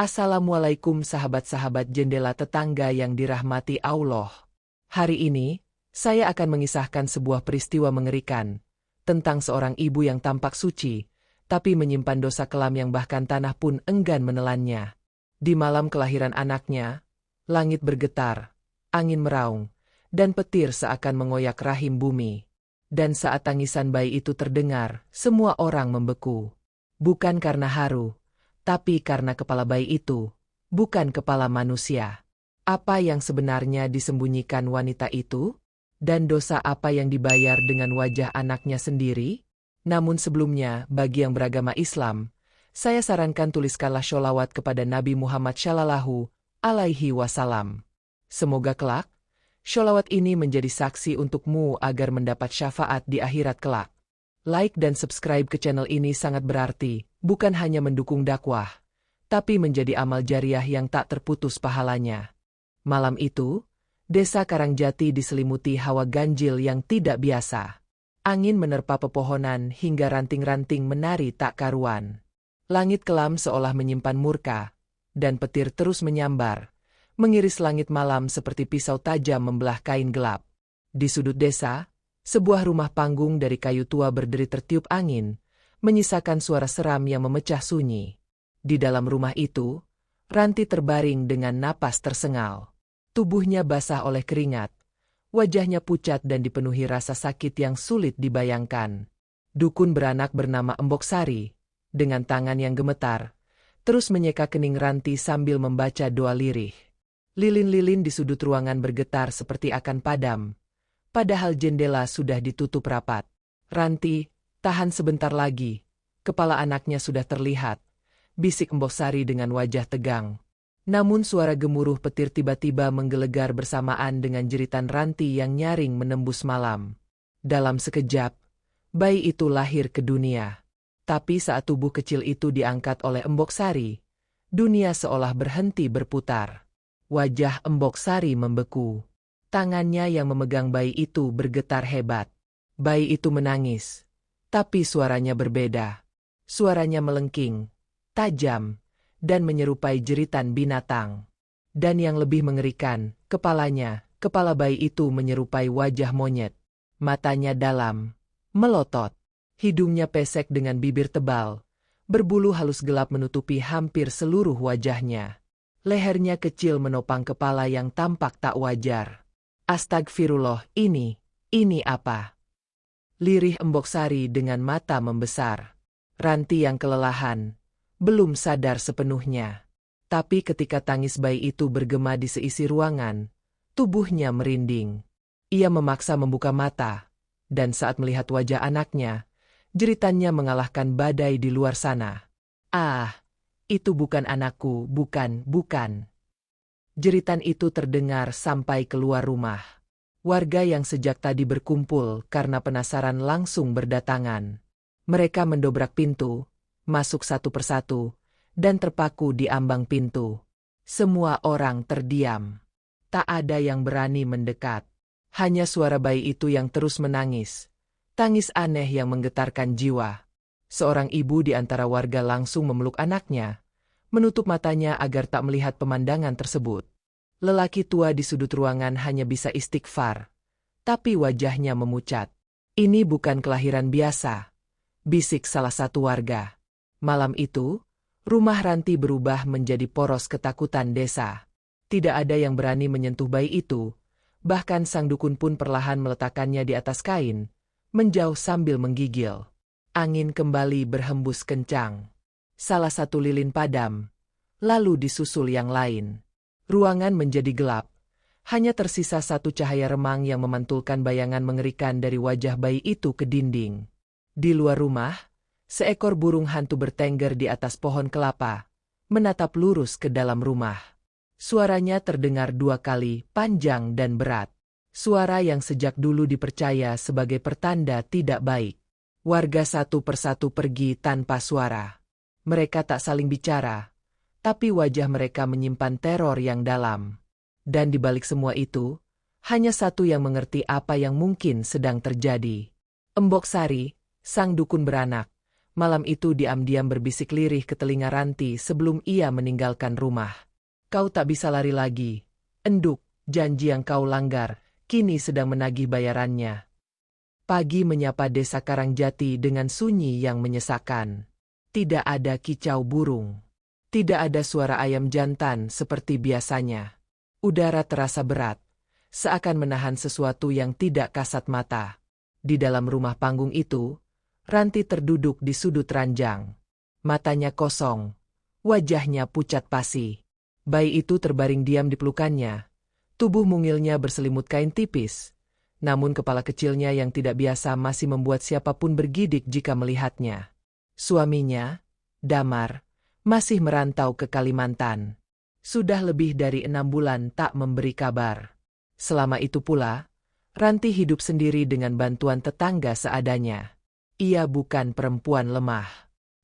Assalamualaikum sahabat-sahabat jendela tetangga yang dirahmati Allah. Hari ini, saya akan mengisahkan sebuah peristiwa mengerikan tentang seorang ibu yang tampak suci, tapi menyimpan dosa kelam yang bahkan tanah pun enggan menelannya. Di malam kelahiran anaknya, langit bergetar, angin meraung, dan petir seakan mengoyak rahim bumi. Dan saat tangisan bayi itu terdengar, semua orang membeku. Bukan karena haru, tapi karena kepala bayi itu, bukan kepala manusia. Apa yang sebenarnya disembunyikan wanita itu? Dan dosa apa yang dibayar dengan wajah anaknya sendiri? Namun sebelumnya, bagi yang beragama Islam, saya sarankan tuliskanlah sholawat kepada Nabi Muhammad Shallallahu Alaihi Wasallam. Semoga kelak, sholawat ini menjadi saksi untukmu agar mendapat syafaat di akhirat kelak. Like dan subscribe ke channel ini sangat berarti, bukan hanya mendukung dakwah, tapi menjadi amal jariah yang tak terputus pahalanya. Malam itu, desa Karangjati diselimuti hawa ganjil yang tidak biasa. Angin menerpa pepohonan hingga ranting-ranting menari tak karuan. Langit kelam seolah menyimpan murka, dan petir terus menyambar, mengiris langit malam seperti pisau tajam membelah kain gelap. Di sudut desa, sebuah rumah panggung dari kayu tua berdiri tertiup angin, menyisakan suara seram yang memecah sunyi. Di dalam rumah itu, Ranti terbaring dengan napas tersengal. Tubuhnya basah oleh keringat, wajahnya pucat dan dipenuhi rasa sakit yang sulit dibayangkan. Dukun beranak bernama Embok Sari, dengan tangan yang gemetar, terus menyeka kening Ranti sambil membaca doa lirih. Lilin-lilin di sudut ruangan bergetar seperti akan padam, padahal jendela sudah ditutup rapat. "Ranti, tahan sebentar lagi, kepala anaknya sudah terlihat," bisik Embok Sari dengan wajah tegang. Namun suara gemuruh petir tiba-tiba menggelegar bersamaan dengan jeritan Ranti yang nyaring menembus malam. Dalam sekejap, bayi itu lahir ke dunia. Tapi saat tubuh kecil itu diangkat oleh Embok Sari, dunia seolah berhenti berputar. Wajah Embok Sari membeku. Tangannya yang memegang bayi itu bergetar hebat. Bayi itu menangis, tapi suaranya berbeda. Suaranya melengking, tajam, dan menyerupai jeritan binatang. Dan yang lebih mengerikan, kepala bayi itu menyerupai wajah monyet. Matanya dalam, melotot. Hidungnya pesek dengan bibir tebal. Berbulu halus gelap menutupi hampir seluruh wajahnya. Lehernya kecil menopang kepala yang tampak tak wajar. "Astagfirullah, ini apa?" lirih Embok Sari dengan mata membesar. Ranti yang kelelahan, belum sadar sepenuhnya. Tapi ketika tangis bayi itu bergema di seisi ruangan, tubuhnya merinding. Ia memaksa membuka mata, dan saat melihat wajah anaknya, jeritannya mengalahkan badai di luar sana. "Ah, itu bukan anakku, bukan. Jeritan itu terdengar sampai keluar rumah. Warga yang sejak tadi berkumpul karena penasaran langsung berdatangan. Mereka mendobrak pintu, masuk satu persatu, dan terpaku di ambang pintu. Semua orang terdiam. Tak ada yang berani mendekat. Hanya suara bayi itu yang terus menangis. Tangis aneh yang menggetarkan jiwa. Seorang ibu di antara warga langsung memeluk anaknya, menutup matanya agar tak melihat pemandangan tersebut. Lelaki tua di sudut ruangan hanya bisa istighfar, tapi wajahnya memucat. "Ini bukan kelahiran biasa," bisik salah satu warga. Malam itu, rumah Ranti berubah menjadi poros ketakutan desa. Tidak ada yang berani menyentuh bayi itu, bahkan sang dukun pun perlahan meletakkannya di atas kain, menjauh sambil menggigil. Angin kembali berhembus kencang. Salah satu lilin padam, lalu disusul yang lain. Ruangan menjadi gelap. Hanya tersisa satu cahaya remang yang memantulkan bayangan mengerikan dari wajah bayi itu ke dinding. Di luar rumah, seekor burung hantu bertengger di atas pohon kelapa, menatap lurus ke dalam rumah. Suaranya terdengar 2 kali, panjang dan berat. Suara yang sejak dulu dipercaya sebagai pertanda tidak baik. Warga satu persatu pergi tanpa suara. Mereka tak saling bicara, tapi wajah mereka menyimpan teror yang dalam. Dan di balik semua itu, hanya satu yang mengerti apa yang mungkin sedang terjadi. Embok Sari, sang dukun beranak, malam itu diam-diam berbisik lirih ke telinga Ranti sebelum ia meninggalkan rumah. Kau tak bisa lari lagi. Enduk, janji yang kau langgar, kini sedang menagih bayarannya. Pagi menyapa desa Karangjati dengan sunyi yang menyesakkan. Tidak ada kicau burung. Tidak ada suara ayam jantan seperti biasanya. Udara terasa berat, seakan menahan sesuatu yang tidak kasat mata. Di dalam rumah panggung itu, Ranti terduduk di sudut ranjang. Matanya kosong, wajahnya pucat pasi. Bayi itu terbaring diam di pelukannya. Tubuh mungilnya berselimut kain tipis, namun kepala kecilnya yang tidak biasa masih membuat siapapun bergidik jika melihatnya. Suaminya, Damar, masih merantau ke Kalimantan. Sudah lebih dari 6 bulan tak memberi kabar. Selama itu pula, Ranti hidup sendiri dengan bantuan tetangga seadanya. Ia bukan perempuan lemah.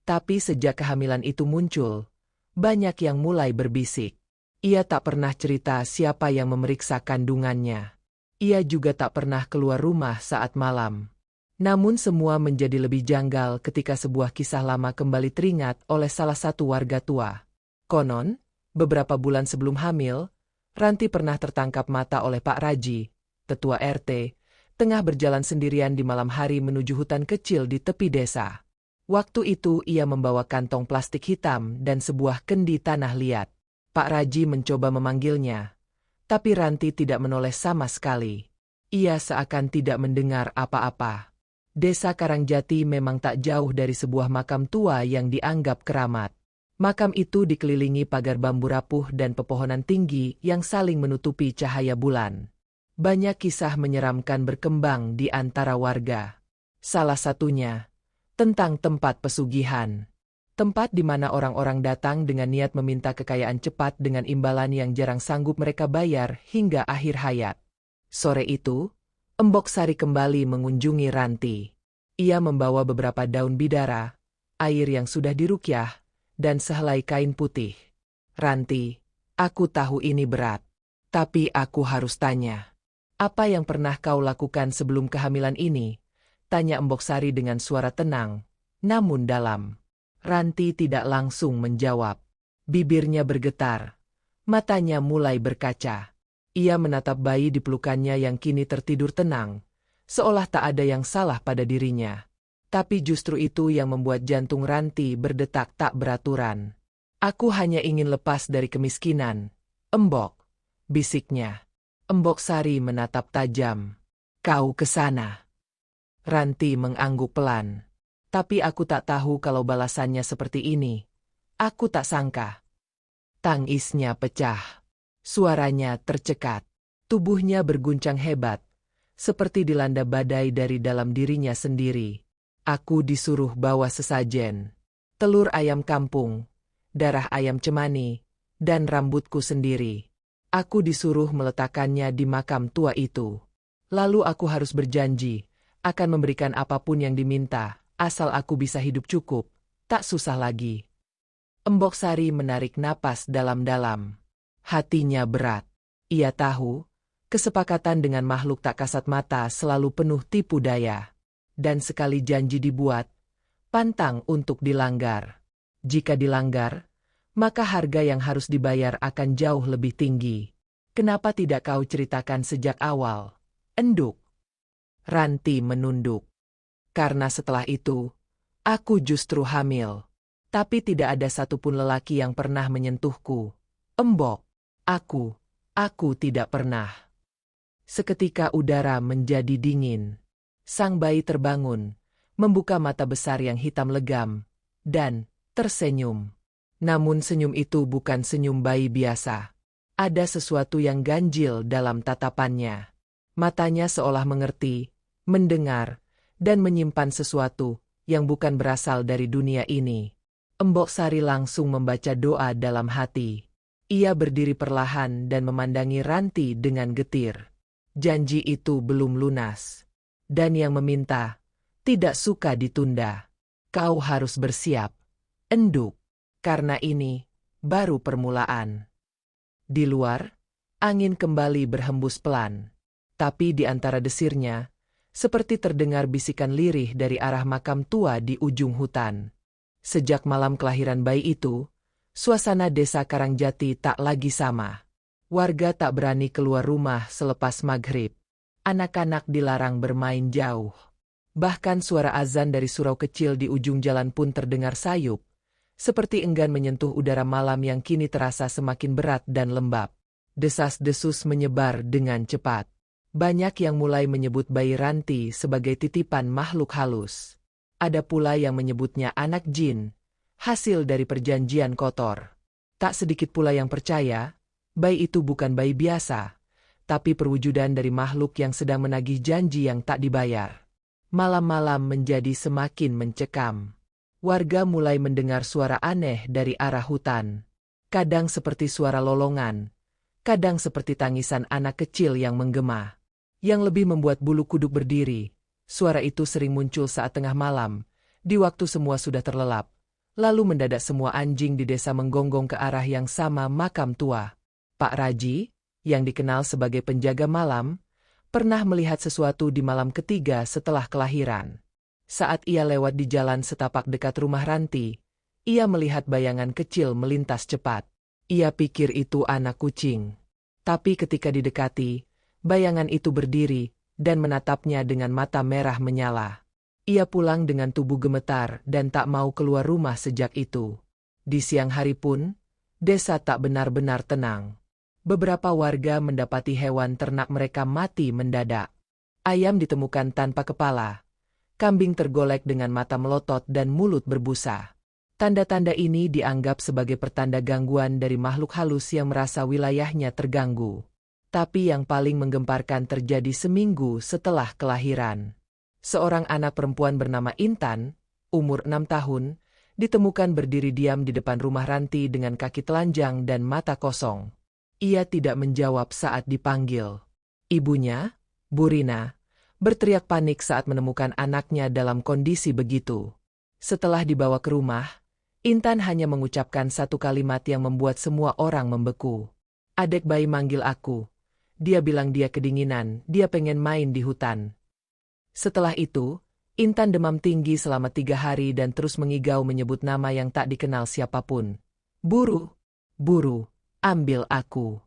Tapi sejak kehamilan itu muncul, banyak yang mulai berbisik. Ia tak pernah cerita siapa yang memeriksa kandungannya. Ia juga tak pernah keluar rumah saat malam. Namun semua menjadi lebih janggal ketika sebuah kisah lama kembali teringat oleh salah satu warga tua. Konon, beberapa bulan sebelum hamil, Ranti pernah tertangkap mata oleh Pak Raji, tetua RT, tengah berjalan sendirian di malam hari menuju hutan kecil di tepi desa. Waktu itu ia membawa kantong plastik hitam dan sebuah kendi tanah liat. Pak Raji mencoba memanggilnya, tapi Ranti tidak menoleh sama sekali. Ia seakan tidak mendengar apa-apa. Desa Karangjati memang tak jauh dari sebuah makam tua yang dianggap keramat. Makam itu dikelilingi pagar bambu rapuh dan pepohonan tinggi yang saling menutupi cahaya bulan. Banyak kisah menyeramkan berkembang di antara warga. Salah satunya tentang tempat pesugihan. Tempat di mana orang-orang datang dengan niat meminta kekayaan cepat dengan imbalan yang jarang sanggup mereka bayar hingga akhir hayat. Sore itu, Embok Sari kembali mengunjungi Ranti. Ia membawa beberapa daun bidara, air yang sudah dirukyah, dan sehelai kain putih. Ranti, aku tahu ini berat. Tapi aku harus tanya. Apa yang pernah kau lakukan sebelum kehamilan ini? Tanya Embok Sari dengan suara tenang, namun dalam. Ranti tidak langsung menjawab. Bibirnya bergetar. Matanya mulai berkaca. Ia menatap bayi di pelukannya yang kini tertidur tenang, seolah tak ada yang salah pada dirinya. Tapi justru itu yang membuat jantung Ranti berdetak tak beraturan. Aku hanya ingin lepas dari kemiskinan, Embok, bisiknya. Embok Sari menatap tajam. Kau ke sana. Ranti mengangguk pelan. Tapi aku tak tahu kalau balasannya seperti ini. Aku tak sangka. Tangisnya pecah. Suaranya tercekat. Tubuhnya berguncang hebat, seperti dilanda badai dari dalam dirinya sendiri. Aku disuruh bawa sesajen. Telur ayam kampung, darah ayam cemani, dan rambutku sendiri. Aku disuruh meletakkannya di makam tua itu. Lalu aku harus berjanji, akan memberikan apapun yang diminta, asal aku bisa hidup cukup, tak susah lagi. Embok Sari menarik napas dalam-dalam. Hatinya berat. Ia tahu, kesepakatan dengan makhluk tak kasat mata selalu penuh tipu daya. Dan sekali janji dibuat, pantang untuk dilanggar. Jika dilanggar, maka harga yang harus dibayar akan jauh lebih tinggi. Kenapa tidak kau ceritakan sejak awal? Enduk. Ranti menunduk. Karena setelah itu, aku justru hamil. Tapi tidak ada satupun lelaki yang pernah menyentuhku. Embok, aku tidak pernah. Seketika udara menjadi dingin. Sang bayi terbangun, membuka mata besar yang hitam legam, dan tersenyum. Namun senyum itu bukan senyum bayi biasa. Ada sesuatu yang ganjil dalam tatapannya. Matanya seolah mengerti, mendengar, dan menyimpan sesuatu yang bukan berasal dari dunia ini. Embok Sari langsung membaca doa dalam hati. Ia berdiri perlahan dan memandangi Ranti dengan getir. Janji itu belum lunas. Dan yang meminta, tidak suka ditunda. Kau harus bersiap, Enduk, karena ini baru permulaan. Di luar, angin kembali berhembus pelan. Tapi di antara desirnya, Seperti terdengar bisikan lirih dari arah makam tua di ujung hutan. Sejak malam kelahiran bayi itu, suasana desa Karangjati tak lagi sama. Warga tak berani keluar rumah selepas maghrib. Anak-anak dilarang bermain jauh. Bahkan suara azan dari surau kecil di ujung jalan pun terdengar sayup, seperti enggan menyentuh udara malam yang kini terasa semakin berat dan lembab. Desas-desus menyebar dengan cepat. Banyak yang mulai menyebut bayi Ranti sebagai titipan makhluk halus. Ada pula yang menyebutnya anak jin, hasil dari perjanjian kotor. Tak sedikit pula yang percaya, bayi itu bukan bayi biasa, tapi perwujudan dari makhluk yang sedang menagih janji yang tak dibayar. Malam-malam menjadi semakin mencekam. Warga mulai mendengar suara aneh dari arah hutan. Kadang seperti suara lolongan, kadang seperti tangisan anak kecil yang menggema. Yang lebih membuat bulu kuduk berdiri, suara itu sering muncul saat tengah malam, di waktu semua sudah terlelap. Lalu mendadak semua anjing di desa menggonggong ke arah yang sama makam tua. Pak Raji, yang dikenal sebagai penjaga malam, pernah melihat sesuatu di malam ketiga setelah kelahiran. Saat ia lewat di jalan setapak dekat rumah Ranti, ia melihat bayangan kecil melintas cepat. Ia pikir itu anak kucing. Tapi ketika didekati, bayangan itu berdiri dan menatapnya dengan mata merah menyala. Ia pulang dengan tubuh gemetar dan tak mau keluar rumah sejak itu. Di siang hari pun, desa tak benar-benar tenang. Beberapa warga mendapati hewan ternak mereka mati mendadak. Ayam ditemukan tanpa kepala. Kambing tergolek dengan mata melotot dan mulut berbusa. Tanda-tanda ini dianggap sebagai pertanda gangguan dari makhluk halus yang merasa wilayahnya terganggu. Tapi yang paling menggemparkan terjadi seminggu setelah kelahiran. Seorang anak perempuan bernama Intan, umur 6 tahun, ditemukan berdiri diam di depan rumah Ranti dengan kaki telanjang dan mata kosong. Ia tidak menjawab saat dipanggil. Ibunya, Burina, berteriak panik saat menemukan anaknya dalam kondisi begitu. Setelah dibawa ke rumah, Intan hanya mengucapkan satu kalimat yang membuat semua orang membeku. "Adek bayi manggil aku. Dia bilang dia kedinginan, dia pengen main di hutan." Setelah itu, Intan demam tinggi selama 3 hari dan terus mengigau menyebut nama yang tak dikenal siapapun. "Buru, buru, ambil aku."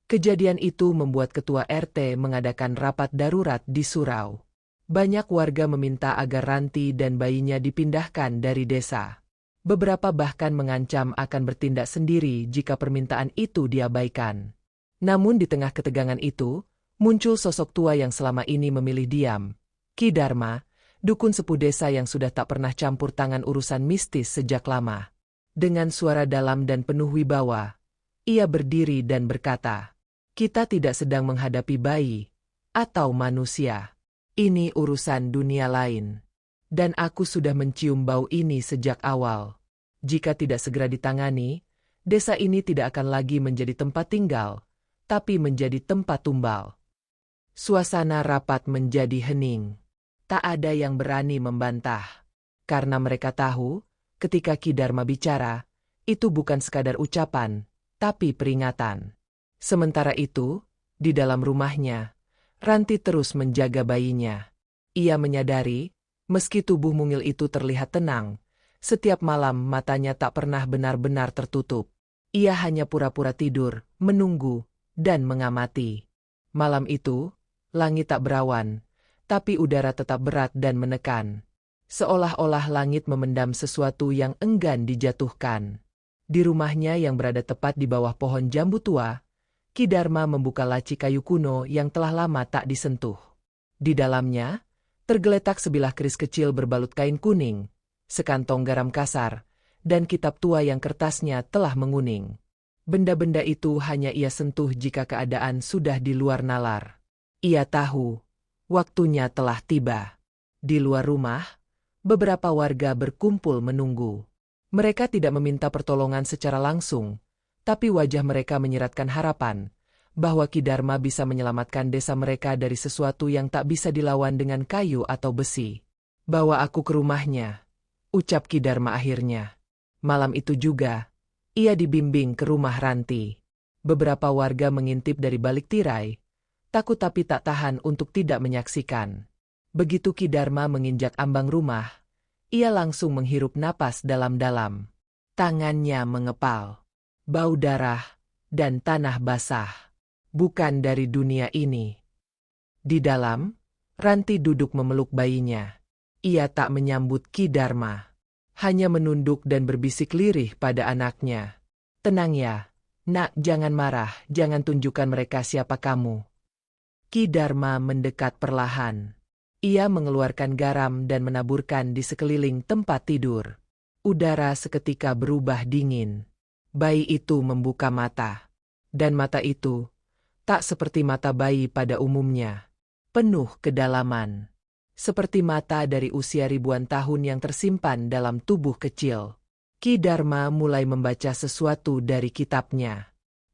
Kejadian itu membuat ketua RT mengadakan rapat darurat di surau. Banyak warga meminta agar Ranti dan bayinya dipindahkan dari desa. Beberapa bahkan mengancam akan bertindak sendiri jika permintaan itu diabaikan. Namun di tengah ketegangan itu, muncul sosok tua yang selama ini memilih diam. Ki Dharma, dukun sepuh desa yang sudah tak pernah campur tangan urusan mistis sejak lama. Dengan suara dalam dan penuh wibawa, ia berdiri dan berkata, "Kita tidak sedang menghadapi bayi atau manusia. Ini urusan dunia lain. Dan aku sudah mencium bau ini sejak awal. Jika tidak segera ditangani, desa ini tidak akan lagi menjadi tempat tinggal, tapi menjadi tempat tumbal." Suasana rapat menjadi hening. Tak ada yang berani membantah. Karena mereka tahu, ketika Ki Dharma bicara, itu bukan sekadar ucapan, tapi peringatan. Sementara itu, di dalam rumahnya, Ranti terus menjaga bayinya. Ia menyadari, meski tubuh mungil itu terlihat tenang, setiap malam matanya tak pernah benar-benar tertutup. Ia hanya pura-pura tidur, menunggu, dan mengamati. Malam itu, langit tak berawan, tapi udara tetap berat dan menekan. Seolah-olah langit memendam sesuatu yang enggan dijatuhkan. Di rumahnya yang berada tepat di bawah pohon jambu tua, Ki Dharma membuka laci kayu kuno yang telah lama tak disentuh. Di dalamnya, tergeletak sebilah keris kecil berbalut kain kuning, sekantong garam kasar, dan kitab tua yang kertasnya telah menguning. Benda-benda itu hanya ia sentuh jika keadaan sudah di luar nalar. Ia tahu, waktunya telah tiba. Di luar rumah, beberapa warga berkumpul menunggu. Mereka tidak meminta pertolongan secara langsung, tapi wajah mereka menyiratkan harapan bahwa Ki Dharma bisa menyelamatkan desa mereka dari sesuatu yang tak bisa dilawan dengan kayu atau besi. "Bawa aku ke rumahnya," ucap Ki Dharma akhirnya. Malam itu juga, ia dibimbing ke rumah Ranti. Beberapa warga mengintip dari balik tirai, takut tapi tak tahan untuk tidak menyaksikan. Begitu Ki Dharma menginjak ambang rumah, ia langsung menghirup napas dalam-dalam. Tangannya mengepal. Bau darah dan tanah basah. Bukan dari dunia ini. Di dalam, Ranti duduk memeluk bayinya. Ia tak menyambut Ki Dharma. Hanya menunduk dan berbisik lirih pada anaknya. Tenang ya, nak, jangan marah, jangan tunjukkan mereka siapa kamu. Ki Dharma mendekat perlahan. Ia mengeluarkan garam dan menaburkan di sekeliling tempat tidur. Udara seketika berubah dingin. Bayi itu membuka mata. Dan mata itu tak seperti mata bayi pada umumnya. Penuh kedalaman. Seperti mata dari usia ribuan tahun yang tersimpan dalam tubuh kecil. Ki Dharma mulai membaca sesuatu dari kitabnya.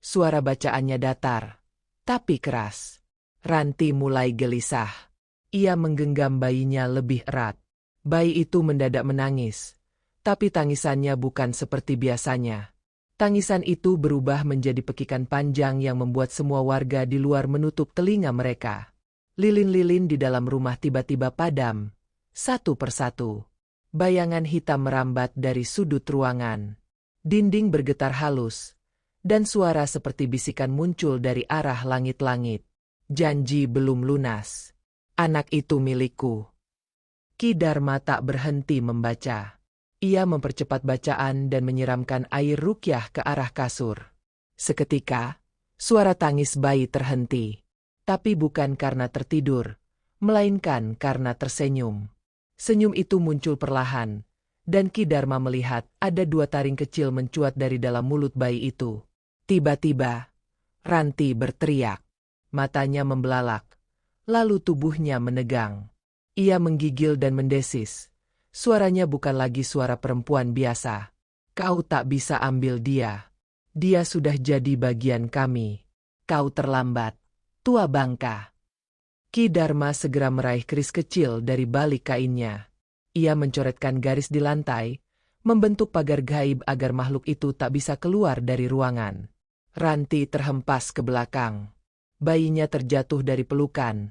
Suara bacaannya datar, tapi keras. Ranti mulai gelisah. Ia menggenggam bayinya lebih erat. Bayi itu mendadak menangis. Tapi tangisannya bukan seperti biasanya. Tangisan itu berubah menjadi pekikan panjang yang membuat semua warga di luar menutup telinga mereka. Lilin-lilin di dalam rumah tiba-tiba padam. Satu persatu. Bayangan hitam merambat dari sudut ruangan. Dinding bergetar halus. Dan suara seperti bisikan muncul dari arah langit-langit. Janji belum lunas. Anak itu milikku. Ki Dharma tak berhenti membaca. Ia mempercepat bacaan dan menyiramkan air ruqyah ke arah kasur. Seketika, suara tangis bayi terhenti. Tapi bukan karena tertidur, melainkan karena tersenyum. Senyum itu muncul perlahan, dan Ki Dharma melihat ada dua taring kecil mencuat dari dalam mulut bayi itu. Tiba-tiba, Ranti berteriak. Matanya membelalak. Lalu tubuhnya menegang. Ia menggigil dan mendesis. Suaranya bukan lagi suara perempuan biasa. Kau tak bisa ambil dia. Dia sudah jadi bagian kami. Kau terlambat. Tua bangka. Ki Dharma segera meraih keris kecil dari balik kainnya. Ia mencoretkan garis di lantai, membentuk pagar gaib agar makhluk itu tak bisa keluar dari ruangan. Ranti terhempas ke belakang. Bayinya terjatuh dari pelukan.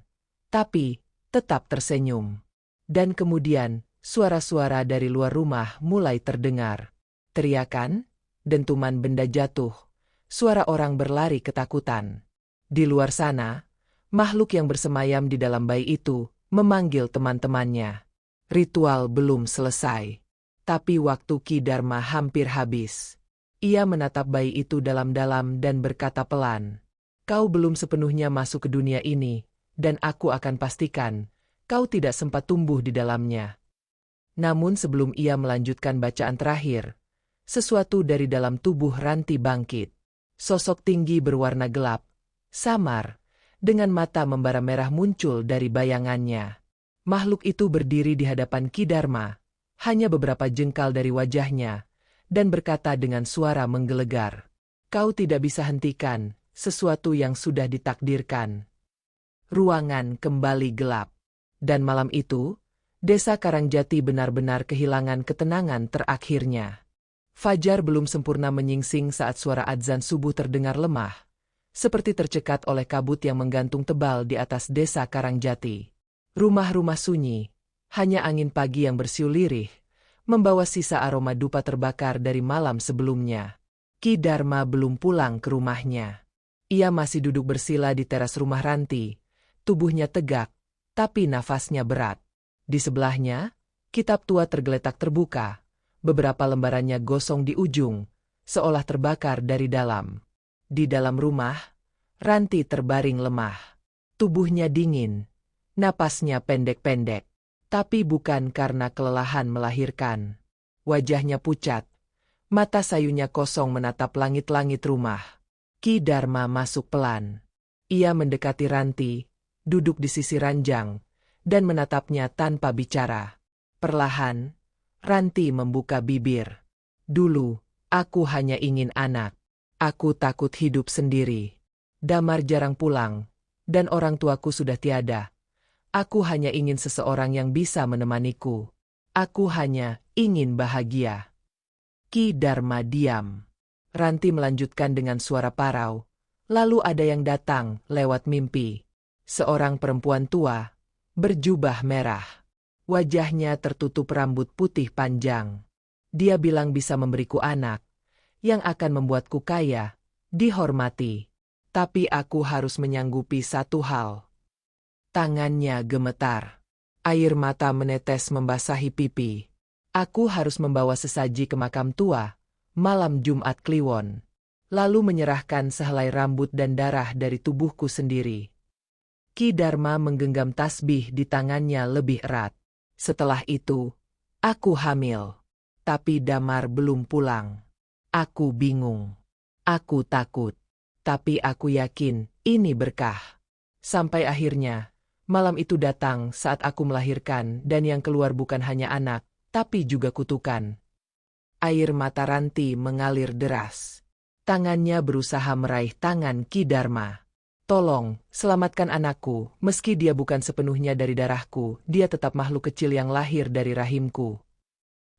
Tapi tetap tersenyum. Dan kemudian, suara-suara dari luar rumah mulai terdengar. Teriakan, dentuman benda jatuh, suara orang berlari ketakutan. Di luar sana, makhluk yang bersemayam di dalam bayi itu memanggil teman-temannya. Ritual belum selesai. Tapi waktu Ki Dharma hampir habis. Ia menatap bayi itu dalam-dalam dan berkata pelan, "Kau belum sepenuhnya masuk ke dunia ini. Dan aku akan pastikan, kau tidak sempat tumbuh di dalamnya." Namun sebelum ia melanjutkan bacaan terakhir, sesuatu dari dalam tubuh Ranti bangkit. Sosok tinggi berwarna gelap, samar, dengan mata membara merah muncul dari bayangannya. Makhluk itu berdiri di hadapan Ki Dharma, hanya beberapa jengkal dari wajahnya, dan berkata dengan suara menggelegar, "Kau tidak bisa hentikan sesuatu yang sudah ditakdirkan." Ruangan kembali gelap. Dan malam itu, desa Karangjati benar-benar kehilangan ketenangan terakhirnya. Fajar belum sempurna menyingsing saat suara adzan subuh terdengar lemah, seperti tercekat oleh kabut yang menggantung tebal di atas desa Karangjati. Rumah-rumah sunyi, hanya angin pagi yang bersiul lirih, membawa sisa aroma dupa terbakar dari malam sebelumnya. Ki Dharma belum pulang ke rumahnya. Ia masih duduk bersila di teras rumah Ranti. Tubuhnya tegak, tapi nafasnya berat. Di sebelahnya, kitab tua tergeletak terbuka. Beberapa lembarannya gosong di ujung, seolah terbakar dari dalam. Di dalam rumah, Ranti terbaring lemah. Tubuhnya dingin, napasnya pendek-pendek. Tapi bukan karena kelelahan melahirkan. Wajahnya pucat, mata sayunya kosong menatap langit-langit rumah. Ki Dharma masuk pelan. Ia mendekati Ranti, duduk di sisi ranjang, dan menatapnya tanpa bicara. Perlahan, Ranti membuka bibir. "Dulu, aku hanya ingin anak. Aku takut hidup sendiri. Damar jarang pulang, dan orang tuaku sudah tiada. Aku hanya ingin seseorang yang bisa menemaniku. Aku hanya ingin bahagia." Ki Dharma diam. Ranti melanjutkan dengan suara parau. "Lalu ada yang datang lewat mimpi. Seorang perempuan tua, berjubah merah. Wajahnya tertutup rambut putih panjang. Dia bilang bisa memberiku anak, yang akan membuatku kaya, dihormati. Tapi aku harus menyanggupi satu hal. Tangannya gemetar. Air mata menetes membasahi pipi. Aku harus membawa sesaji ke makam tua, malam Jumat Kliwon. Lalu menyerahkan sehelai rambut dan darah dari tubuhku sendiri. Ki Dharma menggenggam tasbih di tangannya lebih erat. Setelah itu, aku hamil. Tapi Damar belum pulang. Aku bingung. Aku takut. Tapi aku yakin ini berkah. Sampai akhirnya, malam itu datang saat aku melahirkan dan yang keluar bukan hanya anak, tapi juga kutukan. Air mata Ranti mengalir deras. Tangannya berusaha meraih tangan Ki Dharma. Tolong, selamatkan anakku, meski dia bukan sepenuhnya dari darahku, dia tetap makhluk kecil yang lahir dari rahimku.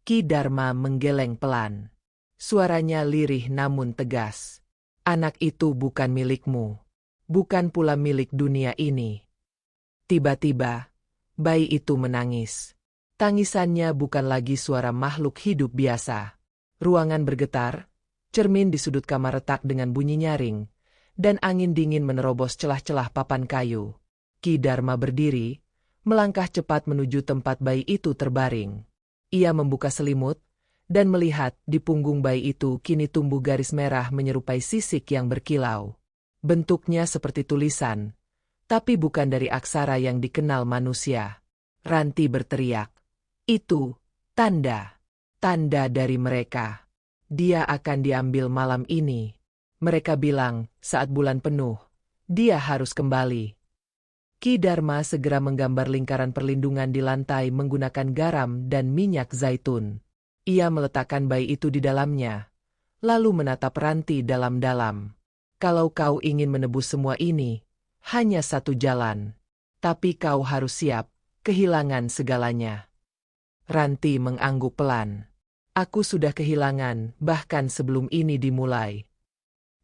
Ki Dharma menggeleng pelan. Suaranya lirih namun tegas. Anak itu bukan milikmu. Bukan pula milik dunia ini. Tiba-tiba, bayi itu menangis. Tangisannya bukan lagi suara makhluk hidup biasa. Ruangan bergetar, cermin di sudut kamar retak dengan bunyi nyaring, dan angin dingin menerobos celah-celah papan kayu. Ki Dharma berdiri, melangkah cepat menuju tempat bayi itu terbaring. Ia membuka selimut, dan melihat di punggung bayi itu kini tumbuh garis merah menyerupai sisik yang berkilau. Bentuknya seperti tulisan, tapi bukan dari aksara yang dikenal manusia. Ranti berteriak, "Itu tanda, tanda dari mereka. Dia akan diambil malam ini. Mereka bilang, saat bulan penuh, dia harus kembali." Ki Dharma segera menggambar lingkaran perlindungan di lantai menggunakan garam dan minyak zaitun. Ia meletakkan bayi itu di dalamnya, lalu menatap Ranti dalam-dalam. "Kalau kau ingin menebus semua ini, hanya satu jalan. Tapi kau harus siap, kehilangan segalanya." Ranti mengangguk pelan. "Aku sudah kehilangan, bahkan sebelum ini dimulai."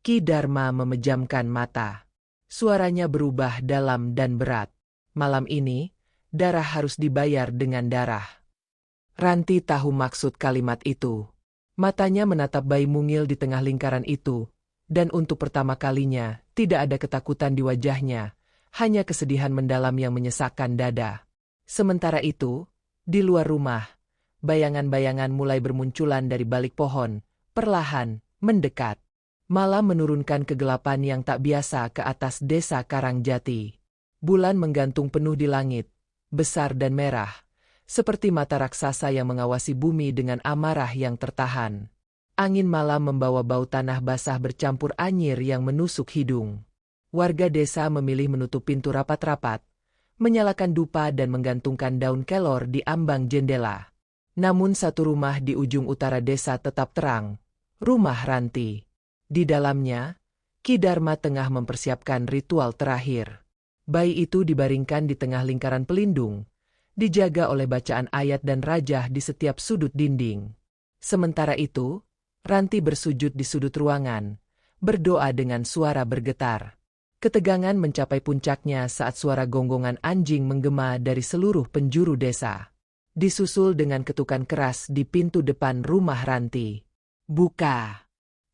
Ki Dharma memejamkan mata. Suaranya berubah dalam dan berat. "Malam ini, darah harus dibayar dengan darah." Ranti tahu maksud kalimat itu. Matanya menatap bayi mungil di tengah lingkaran itu, dan untuk pertama kalinya, tidak ada ketakutan di wajahnya, hanya kesedihan mendalam yang menyesakkan dada. Sementara itu, di luar rumah, bayangan-bayangan mulai bermunculan dari balik pohon, perlahan, mendekat. Malam menurunkan kegelapan yang tak biasa ke atas desa Karangjati. Bulan menggantung penuh di langit, besar dan merah, seperti mata raksasa yang mengawasi bumi dengan amarah yang tertahan. Angin malam membawa bau tanah basah bercampur anyir yang menusuk hidung. Warga desa memilih menutup pintu rapat-rapat, menyalakan dupa dan menggantungkan daun kelor di ambang jendela. Namun satu rumah di ujung utara desa tetap terang, rumah Ranti. Di dalamnya, Ki Dharma tengah mempersiapkan ritual terakhir. Bayi itu dibaringkan di tengah lingkaran pelindung, dijaga oleh bacaan ayat dan rajah di setiap sudut dinding. Sementara itu, Ranti bersujud di sudut ruangan, berdoa dengan suara bergetar. Ketegangan mencapai puncaknya saat suara gonggongan anjing menggema dari seluruh penjuru desa. Disusul dengan ketukan keras di pintu depan rumah Ranti. "Buka!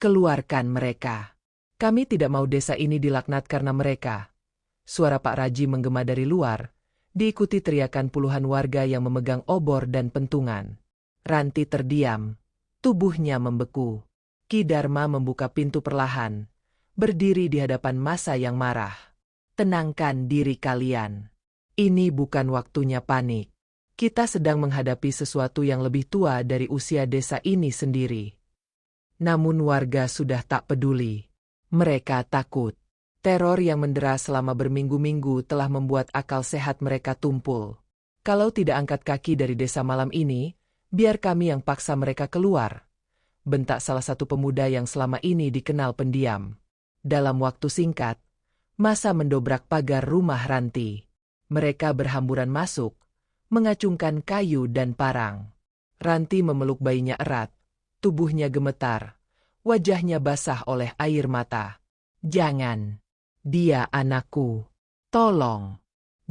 Keluarkan mereka. Kami tidak mau desa ini dilaknat karena mereka." Suara Pak Raji menggema dari luar, diikuti teriakan puluhan warga yang memegang obor dan pentungan. Ranti terdiam, tubuhnya membeku. Ki Dharma membuka pintu perlahan, berdiri di hadapan massa yang marah. "Tenangkan diri kalian. Ini bukan waktunya panik. Kita sedang menghadapi sesuatu yang lebih tua dari usia desa ini sendiri." Namun warga sudah tak peduli. Mereka takut. Teror yang mendera selama berminggu-minggu telah membuat akal sehat mereka tumpul. "Kalau tidak angkat kaki dari desa malam ini, biar kami yang paksa mereka keluar," bentak salah satu pemuda yang selama ini dikenal pendiam. Dalam waktu singkat, massa mendobrak pagar rumah Ranti. Mereka berhamburan masuk, mengacungkan kayu dan parang. Ranti memeluk bayinya erat. Tubuhnya gemetar, wajahnya basah oleh air mata. "Jangan! Dia anakku. Tolong!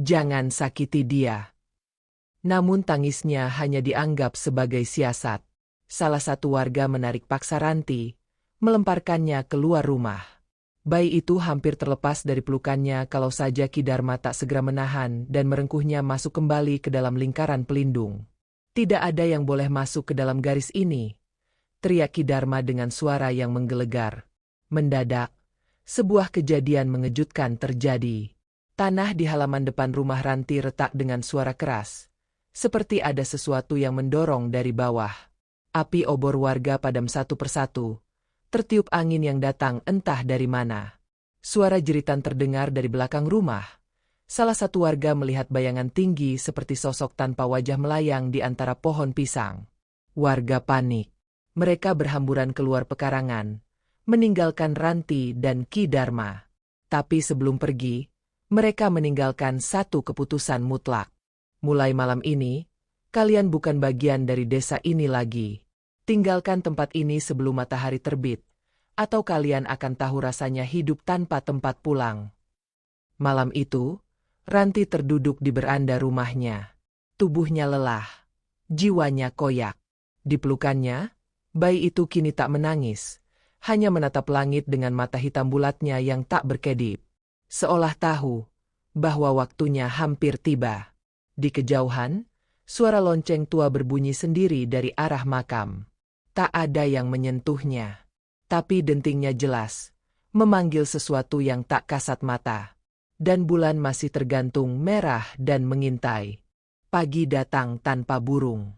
Jangan sakiti dia. Namun tangisnya hanya dianggap sebagai siasat. Salah satu warga menarik paksa Ranti, melemparkannya keluar rumah. Bayi itu hampir terlepas dari pelukannya kalau saja Ki Dharma tak segera menahan dan merengkuhnya masuk kembali ke dalam lingkaran pelindung. Tidak ada yang boleh masuk ke dalam garis ini, teriak Ki Dharma dengan suara yang menggelegar. Mendadak, sebuah kejadian mengejutkan terjadi. Tanah di halaman depan rumah Ranti retak dengan suara keras, seperti ada sesuatu yang mendorong dari bawah. Api obor warga padam satu persatu. Tertiup angin yang datang entah dari mana. Suara jeritan terdengar dari belakang rumah. Salah satu warga melihat bayangan tinggi seperti sosok tanpa wajah melayang di antara pohon pisang. Warga panik. Mereka berhamburan keluar pekarangan, meninggalkan Ranti dan Ki Dharma. Tapi sebelum pergi, mereka meninggalkan satu keputusan mutlak. Mulai malam ini, kalian bukan bagian dari desa ini lagi. Tinggalkan tempat ini sebelum matahari terbit, atau kalian akan tahu rasanya hidup tanpa tempat pulang. Malam itu, Ranti terduduk di beranda rumahnya. Tubuhnya lelah, jiwanya koyak. Di pelukannya, bayi itu kini tak menangis, hanya menatap langit dengan mata hitam bulatnya yang tak berkedip. Seolah tahu bahwa waktunya hampir tiba. Di kejauhan, suara lonceng tua berbunyi sendiri dari arah makam. Tak ada yang menyentuhnya. Tapi dentingnya jelas, memanggil sesuatu yang tak kasat mata. Dan bulan masih tergantung merah dan mengintai. Pagi datang tanpa burung.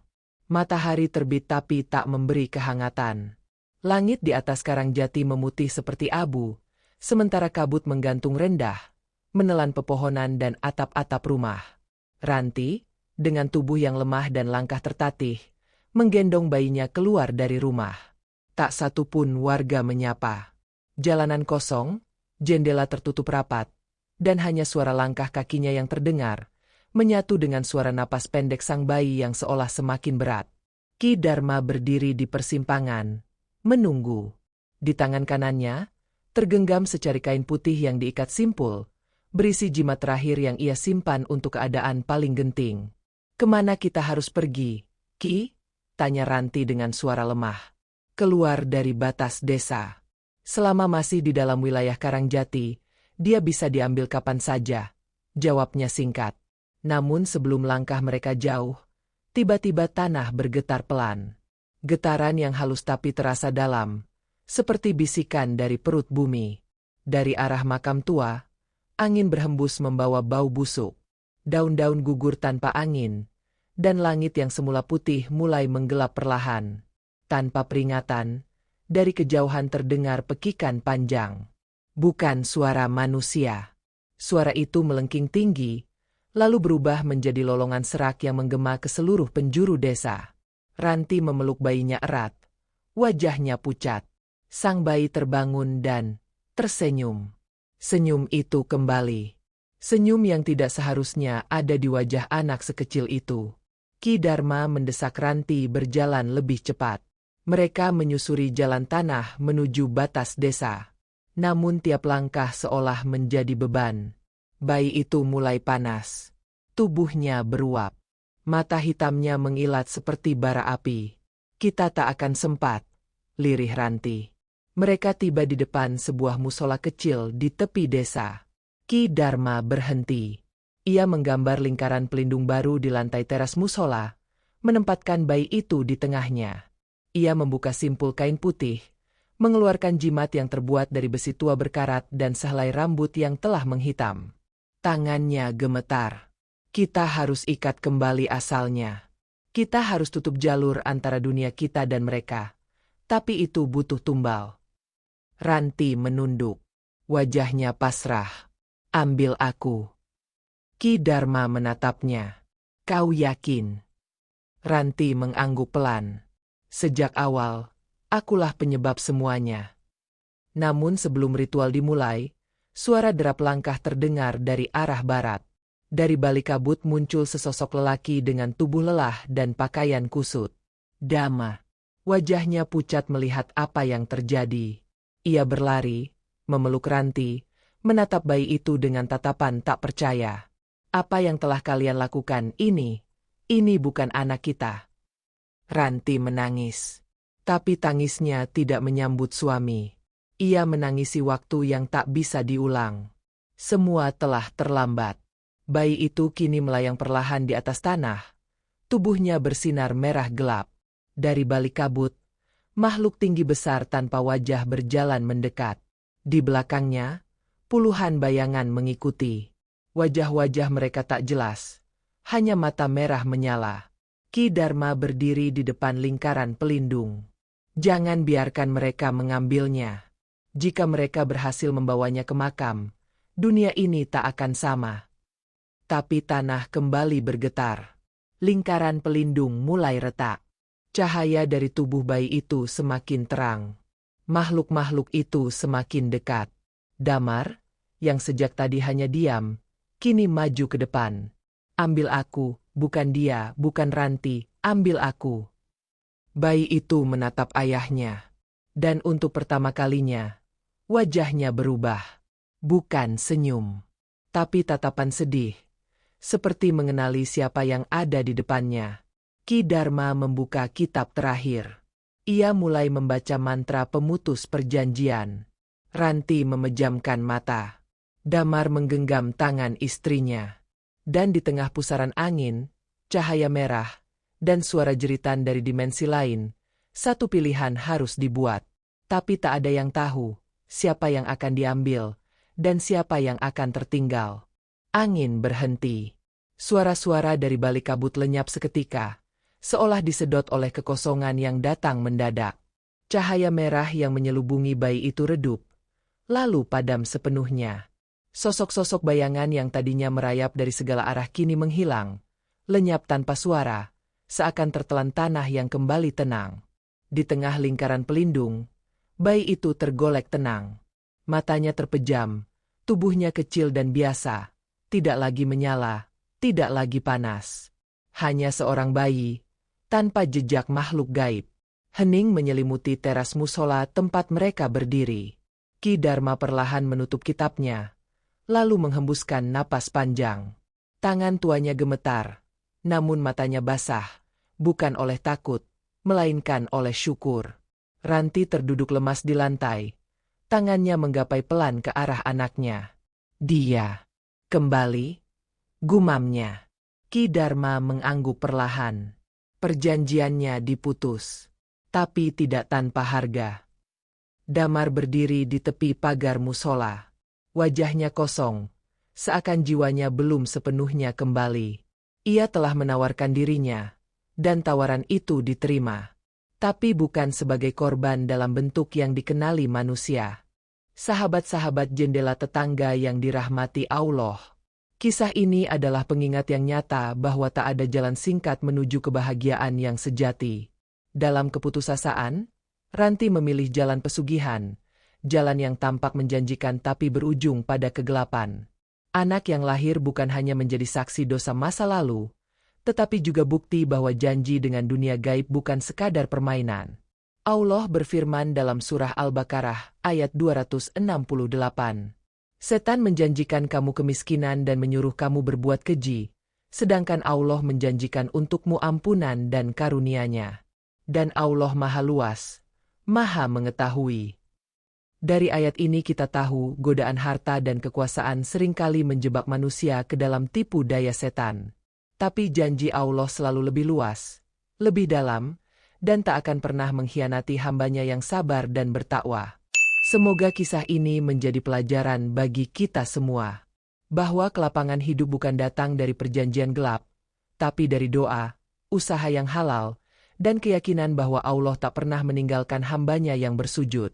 Matahari terbit tapi tak memberi kehangatan. Langit di atas Karangjati memutih seperti abu, sementara kabut menggantung rendah, menelan pepohonan dan atap-atap rumah. Ranti, dengan tubuh yang lemah dan langkah tertatih, menggendong bayinya keluar dari rumah. Tak satu pun warga menyapa. Jalanan kosong, jendela tertutup rapat, dan hanya suara langkah kakinya yang terdengar, menyatu dengan suara napas pendek sang bayi yang seolah semakin berat. Ki Dharma berdiri di persimpangan, menunggu. Di tangan kanannya, tergenggam secari kain putih yang diikat simpul, berisi jimat terakhir yang ia simpan untuk keadaan paling genting. "Kemana kita harus pergi, Ki?" tanya Ranti dengan suara lemah. "Keluar dari batas desa. Selama masih di dalam wilayah Karangjati, dia bisa diambil kapan saja," jawabnya singkat. Namun sebelum langkah mereka jauh, tiba-tiba tanah bergetar pelan. Getaran yang halus tapi terasa dalam, seperti bisikan dari perut bumi. Dari arah makam tua, angin berhembus membawa bau busuk. Daun-daun gugur tanpa angin, dan langit yang semula putih mulai menggelap perlahan. Tanpa peringatan, dari kejauhan terdengar pekikan panjang. Bukan suara manusia. Suara itu melengking tinggi, lalu berubah menjadi lolongan serak yang menggema ke seluruh penjuru desa. Ranti memeluk bayinya erat. Wajahnya pucat. Sang bayi terbangun dan tersenyum. Senyum itu kembali. Senyum yang tidak seharusnya ada di wajah anak sekecil itu. Ki Dharma mendesak Ranti berjalan lebih cepat. Mereka menyusuri jalan tanah menuju batas desa. Namun tiap langkah seolah menjadi beban. Bayi itu mulai panas. Tubuhnya beruap. Mata hitamnya mengilat seperti bara api. "Kita tak akan sempat," lirih Ranti. Mereka tiba di depan sebuah musola kecil di tepi desa. Ki Dharma berhenti. Ia menggambar lingkaran pelindung baru di lantai teras musola, menempatkan bayi itu di tengahnya. Ia membuka simpul kain putih, mengeluarkan jimat yang terbuat dari besi tua berkarat dan sehelai rambut yang telah menghitam. Tangannya gemetar. "Kita harus ikat kembali asalnya. Kita harus tutup jalur antara dunia kita dan mereka. Tapi itu butuh tumbal." Ranti menunduk. Wajahnya pasrah. "Ambil aku." Ki Dharma menatapnya. "Kau yakin?" Ranti mengangguk pelan. "Sejak awal, akulah penyebab semuanya." Namun sebelum ritual dimulai, suara derap langkah terdengar dari arah barat. Dari balik kabut muncul sesosok lelaki dengan tubuh lelah dan pakaian kusut. Dhamma. Wajahnya pucat melihat apa yang terjadi. Ia berlari, memeluk Ranti, menatap bayi itu dengan tatapan tak percaya. Apa yang telah kalian lakukan ini bukan anak kita. Ranti menangis. Tapi tangisnya tidak menyambut suami. Ia menangisi waktu yang tak bisa diulang. Semua telah terlambat. Bayi itu kini melayang perlahan di atas tanah. Tubuhnya bersinar merah gelap. Dari balik kabut, makhluk tinggi besar tanpa wajah berjalan mendekat. Di belakangnya, puluhan bayangan mengikuti. Wajah-wajah mereka tak jelas. Hanya mata merah menyala. Ki Dharma berdiri di depan lingkaran pelindung. Jangan biarkan mereka mengambilnya. Jika mereka berhasil membawanya ke makam, dunia ini tak akan sama. Tapi tanah kembali bergetar. Lingkaran pelindung mulai retak. Cahaya dari tubuh bayi itu semakin terang. Makhluk-makhluk itu semakin dekat. Damar, yang sejak tadi hanya diam, kini maju ke depan. Ambil aku, bukan dia, bukan Ranti, ambil aku. Bayi itu menatap ayahnya. Dan untuk pertama kalinya, wajahnya berubah. Bukan senyum, tapi tatapan sedih. Seperti mengenali siapa yang ada di depannya. Ki Dharma membuka kitab terakhir. Ia mulai membaca mantra pemutus perjanjian. Ranti memejamkan mata. Damar menggenggam tangan istrinya. Dan di tengah pusaran angin, cahaya merah, dan suara jeritan dari dimensi lain, satu pilihan harus dibuat. Tapi tak ada yang tahu siapa yang akan diambil, dan siapa yang akan tertinggal. Angin berhenti. Suara-suara dari balik kabut lenyap seketika, seolah disedot oleh kekosongan yang datang mendadak. Cahaya merah yang menyelubungi bayi itu redup, lalu padam sepenuhnya. Sosok-sosok bayangan yang tadinya merayap dari segala arah kini menghilang, lenyap tanpa suara, seakan tertelan tanah yang kembali tenang. Di tengah lingkaran pelindung, bayi itu tergolek tenang. Matanya terpejam, tubuhnya kecil dan biasa, tidak lagi menyala, tidak lagi panas. Hanya seorang bayi, tanpa jejak makhluk gaib. Hening menyelimuti teras musola tempat mereka berdiri. Ki Dharma perlahan menutup kitabnya, lalu menghembuskan napas panjang. Tangan tuanya gemetar, namun matanya basah, bukan oleh takut, melainkan oleh syukur. Ranti terduduk lemas di lantai, tangannya menggapai pelan ke arah anaknya. Dia kembali, gumamnya. Ki Dharma mengangguk perlahan. Perjanjiannya diputus, tapi tidak tanpa harga. Damar berdiri di tepi pagar musola. Wajahnya kosong, seakan jiwanya belum sepenuhnya kembali. Ia telah menawarkan dirinya, dan tawaran itu diterima. Tapi bukan sebagai korban dalam bentuk yang dikenali manusia. Sahabat-sahabat jendela tetangga yang dirahmati Allah. Kisah ini adalah pengingat yang nyata bahwa tak ada jalan singkat menuju kebahagiaan yang sejati. Dalam keputusasaan, Ranti memilih jalan pesugihan. Jalan yang tampak menjanjikan tapi berujung pada kegelapan. Anak yang lahir bukan hanya menjadi saksi dosa masa lalu, tetapi juga bukti bahwa janji dengan dunia gaib bukan sekadar permainan. Allah berfirman dalam surah Al-Baqarah ayat 268. Setan menjanjikan kamu kemiskinan dan menyuruh kamu berbuat keji, sedangkan Allah menjanjikan untukmu ampunan dan karunia-Nya. Dan Allah Maha Luas, Maha Mengetahui. Dari ayat ini kita tahu godaan harta dan kekuasaan seringkali menjebak manusia ke dalam tipu daya setan. Tapi janji Allah selalu lebih luas, lebih dalam, dan tak akan pernah mengkhianati hambanya yang sabar dan bertakwa. Semoga kisah ini menjadi pelajaran bagi kita semua, bahwa kelapangan hidup bukan datang dari perjanjian gelap, tapi dari doa, usaha yang halal, dan keyakinan bahwa Allah tak pernah meninggalkan hambanya yang bersujud.